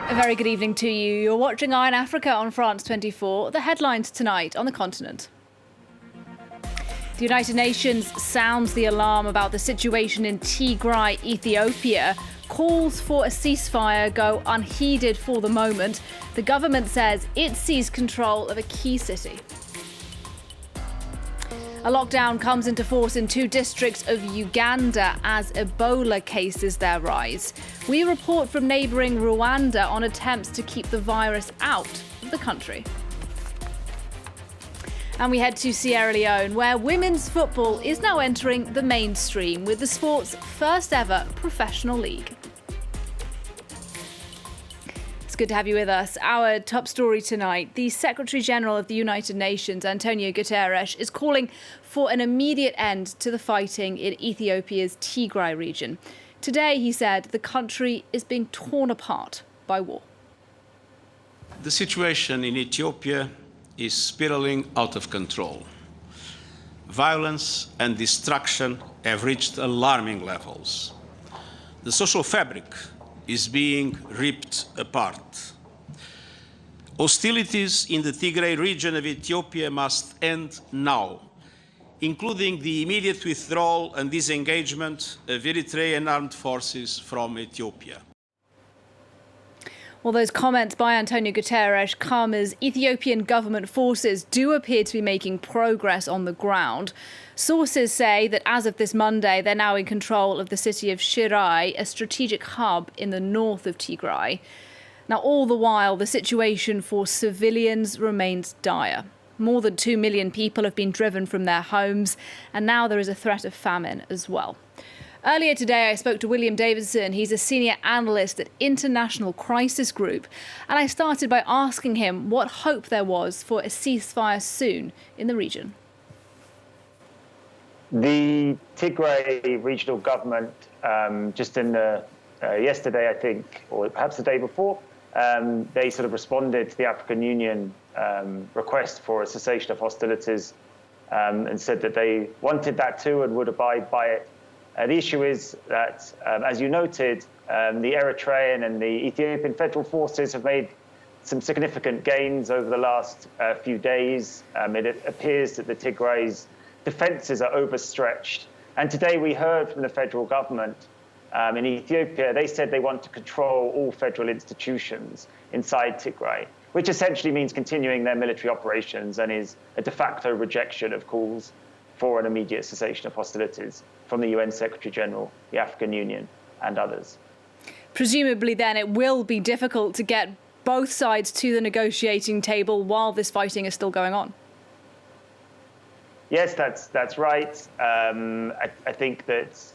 A very good evening to you. You're watching Eye on Africa on France 24. The headlines tonight on the continent. The United Nations sounds the alarm about the situation in Tigray, Ethiopia. Calls for a ceasefire go unheeded for the moment. The government says it seized control of a key city. A lockdown comes into force in 2 districts of Uganda as Ebola cases there rise. We report from neighbouring Rwanda on attempts to keep the virus out of the country. And we head to Sierra Leone, where women's football is now entering the mainstream with the sport's first ever professional league. Good to have you with us. Our top story tonight, the Secretary General of the United Nations, Antonio Gutierrez, is calling for an immediate end to the fighting in Ethiopia's Tigray region. Today, he said, the country is being torn apart by war. The situation in Ethiopia is spiraling out of control. Violence and destruction have reached alarming levels. The social fabric is being ripped apart. Hostilities in the Tigray region of Ethiopia must end now, including the immediate withdrawal and disengagement of Eritrean armed forces from Ethiopia. Well, those comments by Antonio Gutierrez come as Ethiopian government forces do appear to be making progress on the ground. Sources say that as of this Monday, they're now in control of the city of Shirai, a strategic hub in the north of Tigray. Now, all the while, the situation for civilians remains dire. More than 2 million people have been driven from their homes, and now there is a threat of famine as well. Earlier today, I spoke to William Davidson. He's a senior analyst at International Crisis Group, and I started by asking him what hope there was for a ceasefire soon in the region. The Tigray regional government, just in yesterday, I think, or perhaps the day before, they sort of responded to the African Union request for a cessation of hostilities and said that they wanted that too and would abide by it. The issue is that, as you noted, the Eritrean and the Ethiopian federal forces have made some significant gains over the last few days. It appears that the Tigray's defences are overstretched. And today we heard from the federal government in Ethiopia, they said they want to control all federal institutions inside Tigray, which essentially means continuing their military operations and is a de facto rejection of calls for an immediate cessation of hostilities from the UN Secretary General, the African Union, and others. Presumably then it will be difficult to get both sides to the negotiating table while this fighting is still going on. Yes, that's right. I think that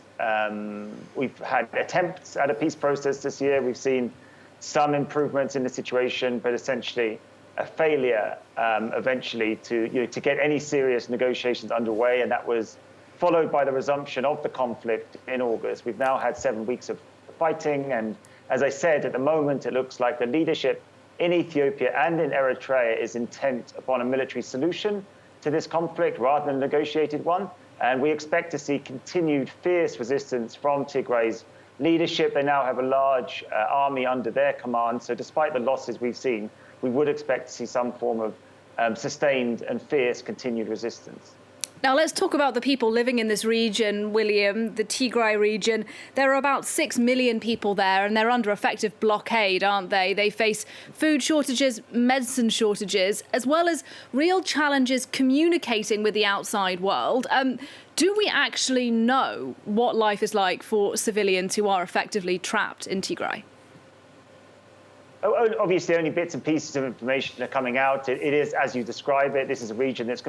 we've had attempts at a peace process this year. We've seen some improvements in the situation, but essentially a failure eventually to get any serious negotiations underway, and that was followed by the resumption of the conflict in August. We've now had 7 weeks of fighting, and as I said, at the moment it looks like the leadership in Ethiopia and in Eritrea is intent upon a military solution to this conflict rather than a negotiated one, and we expect to see continued fierce resistance from Tigray's leadership. They now have a large army under their command, so despite the losses we've seen, we would expect to see some form of sustained and fierce continued resistance. Now let's talk about the people living in this region, William, the Tigray region. There are about 6 million people there and they're under effective blockade, aren't they? They face food shortages, medicine shortages, as well as real challenges communicating with the outside world. Do we actually know what life is like for civilians who are effectively trapped in Tigray? Obviously, only bits and pieces of information are coming out. It is, as you describe it, this is a region that's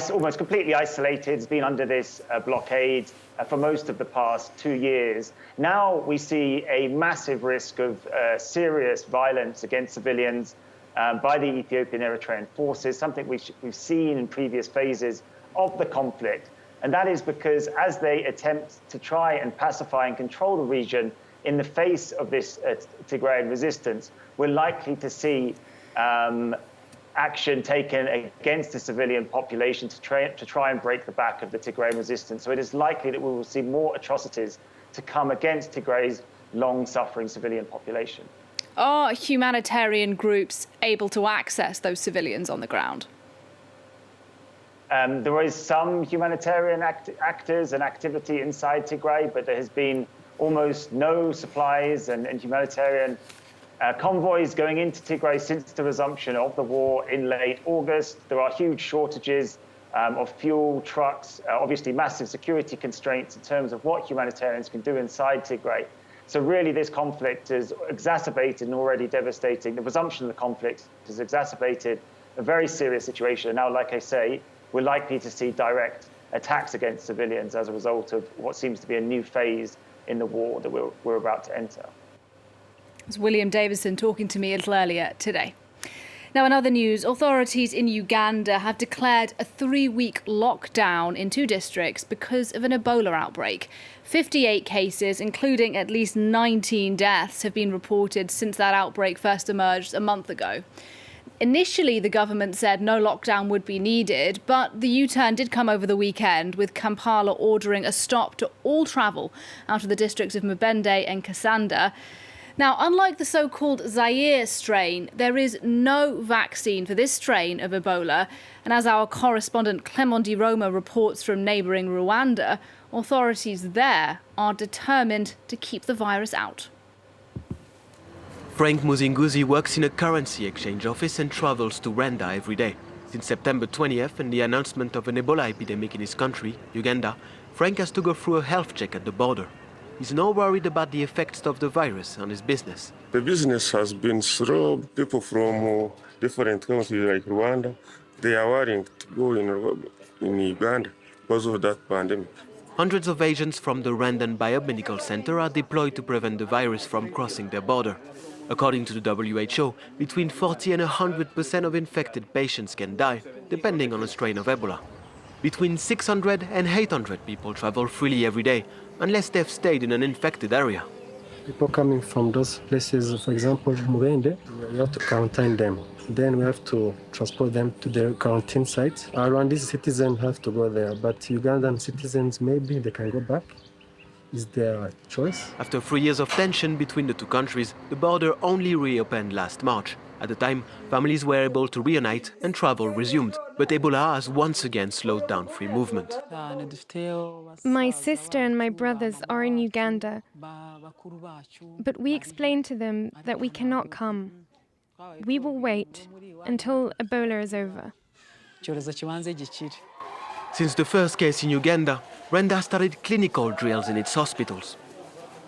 almost completely isolated. It's been under this blockade for most of the past 2 years. Now we see a massive risk of serious violence against civilians by the Ethiopian Eritrean forces, something we've seen in previous phases of the conflict. And that is because as they attempt to try and pacify and control the region, in the face of this Tigrayan resistance, we're likely to see action taken against the civilian population to try and break the back of the Tigrayan resistance. So it is likely that we will see more atrocities to come against Tigray's long-suffering civilian population. Are humanitarian groups able to access those civilians on the ground? There is some humanitarian actors and activity inside Tigray, but there has been almost no supplies and humanitarian convoys going into Tigray since the resumption of the war in late August. There are huge shortages of fuel, trucks, obviously massive security constraints in terms of what humanitarians can do inside Tigray. So really this conflict has exacerbated and already devastating. The resumption of the conflict has exacerbated a very serious situation. And now, like I say, we're likely to see direct attacks against civilians as a result of what seems to be a new phase in the war that we're about to enter. It was William Davison talking to me a little earlier today. Now, in other news, authorities in Uganda have declared a 3-week lockdown in 2 districts because of an Ebola outbreak. 58 cases, including at least 19 deaths, have been reported since that outbreak first emerged a month ago. Initially, the government said no lockdown would be needed, but the U-turn did come over the weekend, with Kampala ordering a stop to all travel out of the districts of Mubende and Kasanda. Now, unlike the so-called Zaire strain, there is no vaccine for this strain of Ebola. And as our correspondent Clemondi Roma reports from neighbouring Rwanda, authorities there are determined to keep the virus out. Frank Muzinguzi works in a currency exchange office and travels to Rwanda every day. Since September 20th and the announcement of an Ebola epidemic in his country, Uganda, Frank has to go through a health check at the border. He's not worried about the effects of the virus on his business. The business has been slow. People from different countries like Rwanda, they are worrying to go in Uganda because of that pandemic. Hundreds of agents from the Rwandan Biomedical Center are deployed to prevent the virus from crossing their border. According to the WHO, between 40 and 100% of infected patients can die, depending on a strain of Ebola. Between 600 and 800 people travel freely every day, unless they've stayed in an infected area. People coming from those places, for example, Mubende, we have to quarantine them. Then we have to transport them to their quarantine sites. Our Rwandese citizens have to go there, but Ugandan citizens, maybe they can go back. Is their choice. After 3 years of tension between the two countries, the border only reopened last March. At the time, families were able to reunite and travel resumed. But Ebola has once again slowed down free movement. My sister and my brothers are in Uganda, but we explained to them that we cannot come. We will wait until Ebola is over. Since the first case in Uganda, Rwanda started clinical drills in its hospitals.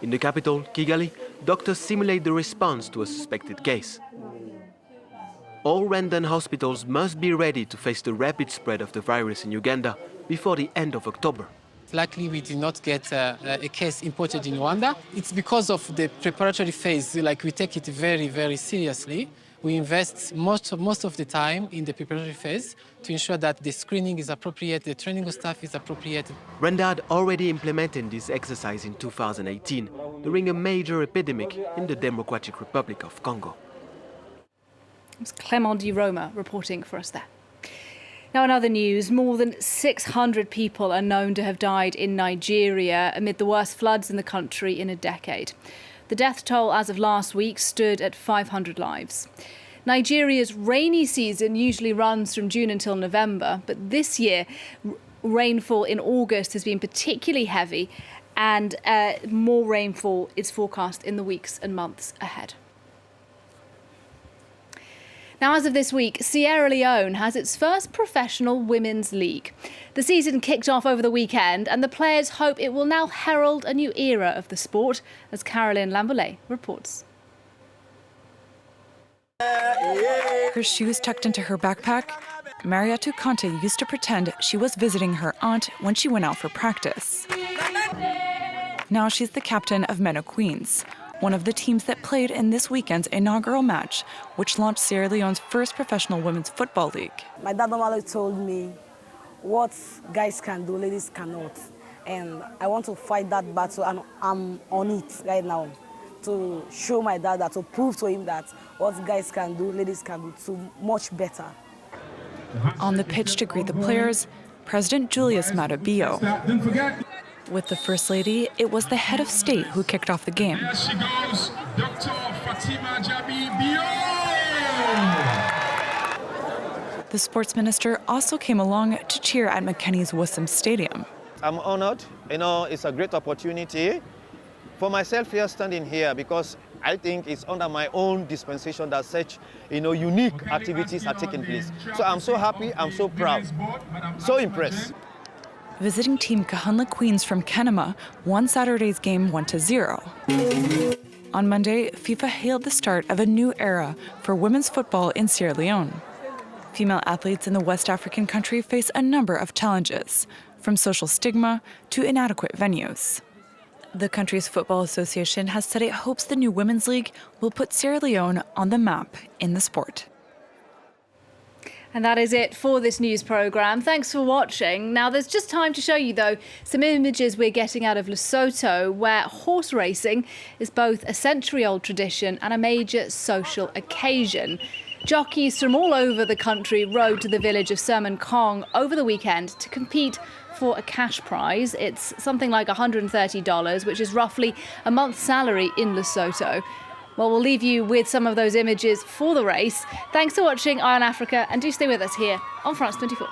In the capital, Kigali, doctors simulate the response to a suspected case. All Rwandan hospitals must be ready to face the rapid spread of the virus in Uganda before the end of October. Luckily, we did not get a case imported in Rwanda. It's because of the preparatory phase. Like, we take it very, very seriously. We invest most of the time in the preparatory phase to ensure that the screening is appropriate, the training of staff is appropriate. Rwanda had already implemented this exercise in 2018 during a major epidemic in the Democratic Republic of Congo. It was Clemondi Roma reporting for us there. Now, in other news, more than 600 people are known to have died in Nigeria amid the worst floods in the country in a decade. The death toll as of last week stood at 500 lives. Nigeria's rainy season usually runs from June until November, but this year rainfall in August has been particularly heavy, and more rainfall is forecast in the weeks and months ahead. Now, as of this week, Sierra Leone has its first professional women's league. The season kicked off over the weekend, and the players hope it will now herald a new era of the sport, as Caroline Lambolet reports. Her shoes tucked into her backpack, Mariatu Conte used to pretend she was visiting her aunt when she went out for practice. Now she's the captain of Men of Queens, one of the teams that played in this weekend's inaugural match, which launched Sierra Leone's first professional women's football league. My dad normally told me what guys can do, ladies cannot. And I want to fight that battle, and I'm on it right now to show my dad that, to prove to him that what guys can do, ladies can do too much better. On the pitch to greet the players, President Julius Maada Bio. With the First Lady, it was the head of state who kicked off the game. The sports minister also came along to cheer at McKinney's Wissam Stadium. I'm honored. It's a great opportunity for myself here standing here because I think it's under my own dispensation that such unique activities are taking place. So I'm so happy, I'm so proud, so impressed. Visiting team Kahunla Queens from Kenema won Saturday's game 1-0. On Monday, FIFA hailed the start of a new era for women's football in Sierra Leone. Female athletes in the West African country face a number of challenges, from social stigma to inadequate venues. The country's football association has said it hopes the new Women's League will put Sierra Leone on the map in the sport. And that is it for this news programme. Thanks for watching. Now, there's just time to show you, though, some images we're getting out of Lesotho, where horse racing is both a century-old tradition and a major social occasion. Jockeys from all over the country rode to the village of Sermon-Kong over the weekend to compete for a cash prize. It's something like $130, which is roughly a month's salary in Lesotho. Well, we'll leave you with some of those images for the race. Thanks for watching Eye on Africa, and do stay with us here on France 24.